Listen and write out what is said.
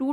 2